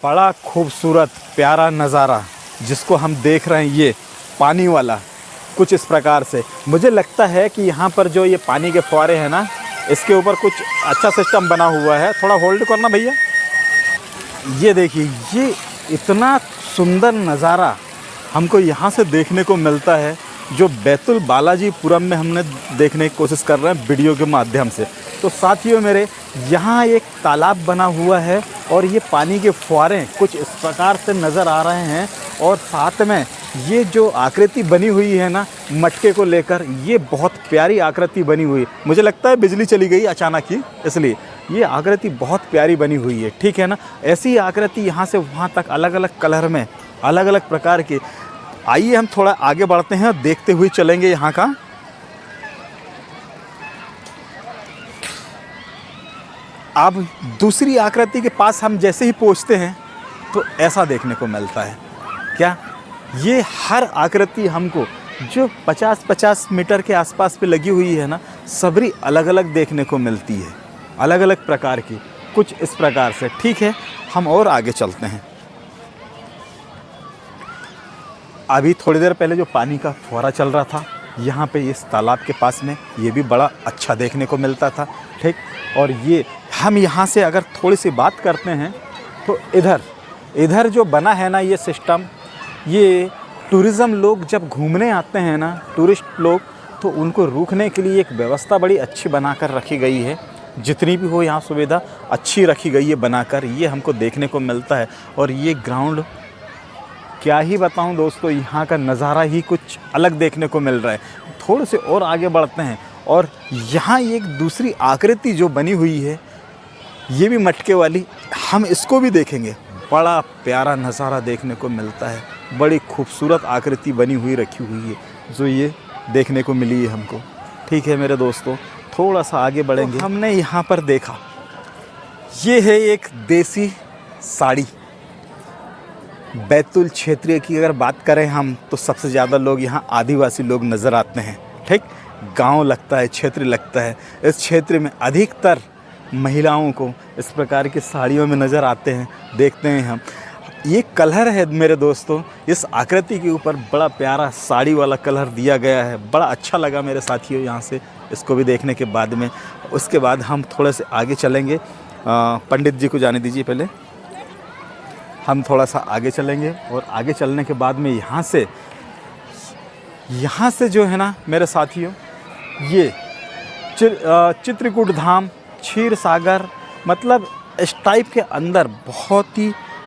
बड़ा खूबसूरत प्यारा नज़ारा जिसको हम देख रहे हैं, ये पानी वाला कुछ इस प्रकार से मुझे लगता है कि यहाँ पर जो ये पानी के फुहारे हैं ना, इसके ऊपर कुछ अच्छा सिस्टम बना हुआ है। थोड़ा होल्ड करना भैया। ये देखिए, ये इतना सुंदर नज़ारा हमको यहाँ से देखने को मिलता है जो बैतुल बालाजीपुरम में हमने देखने की कोशिश कर रहे हैं वीडियो के माध्यम से। तो साथियों मेरे, यहाँ एक तालाब बना हुआ है और ये पानी के फुहारे कुछ इस प्रकार से नज़र आ रहे हैं। और साथ में ये जो आकृति बनी हुई है ना मटके को लेकर, ये बहुत प्यारी आकृति बनी हुई। मुझे लगता है बिजली चली गई अचानक ही, इसलिए ये आकृति बहुत प्यारी बनी हुई है। ठीक है ना, ऐसी आकृति यहाँ से वहाँ तक अलग अलग कलर में, अलग अलग प्रकार की। आइए हम थोड़ा आगे बढ़ते हैं और देखते हुए चलेंगे यहाँ का। अब दूसरी आकृति के पास हम जैसे ही पहुँचते हैं तो ऐसा देखने को मिलता है। क्या ये हर आकृति हमको जो 50-50 मीटर के आसपास पे लगी हुई है ना, सबरी अलग अलग देखने को मिलती है, अलग अलग प्रकार की, कुछ इस प्रकार से। ठीक है, हम और आगे चलते हैं। अभी थोड़ी देर पहले जो पानी का फुहारा चल रहा था यहाँ पे इस तालाब के पास में, ये भी बड़ा अच्छा देखने को मिलता था। ठीक, और ये हम यहाँ से अगर थोड़ी सी बात करते हैं तो इधर जो बना है ना ये सिस्टम, ये टूरिज़म लोग जब घूमने आते हैं ना, टूरिस्ट लोग, तो उनको रुकने के लिए एक व्यवस्था बड़ी अच्छी बनाकर रखी गई है। जितनी भी हो यहाँ सुविधा अच्छी रखी गई है बनाकर, ये हमको देखने को मिलता है। और ये ग्राउंड क्या ही बताऊं दोस्तों, यहाँ का नज़ारा ही कुछ अलग देखने को मिल रहा है। थोड़े से और आगे बढ़ते हैं और यहाँ एक दूसरी आकृति जो बनी हुई है, ये भी मटके वाली, हम इसको भी देखेंगे। बड़ा प्यारा नज़ारा देखने को मिलता है, बड़ी खूबसूरत आकृति बनी हुई रखी हुई है जो ये देखने को मिली है हमको। ठीक है मेरे दोस्तों, थोड़ा सा आगे बढ़ेंगे। तो हमने यहाँ पर देखा, ये है एक देसी साड़ी। बैतूल क्षेत्रीय की अगर बात करें हम, तो सबसे ज़्यादा लोग यहाँ आदिवासी लोग नज़र आते हैं। ठीक, गांव लगता है, क्षेत्र लगता है। इस क्षेत्र में अधिकतर महिलाओं को इस प्रकार की साड़ियों में नज़र आते हैं, देखते हैं हम। ये कलर है मेरे दोस्तों, इस आकृति के ऊपर बड़ा प्यारा साड़ी वाला कलर दिया गया है। बड़ा अच्छा लगा मेरे साथियों यहाँ से इसको भी देखने के बाद में। उसके बाद हम थोड़े से आगे चलेंगे। पंडित जी को जाने दीजिए, पहले हम थोड़ा सा आगे चलेंगे और आगे चलने के बाद में यहाँ से जो है ना मेरे साथियों, ये चित्रकूट धाम, क्षीर सागर, मतलब इस टाइप के अंदर बहुत ही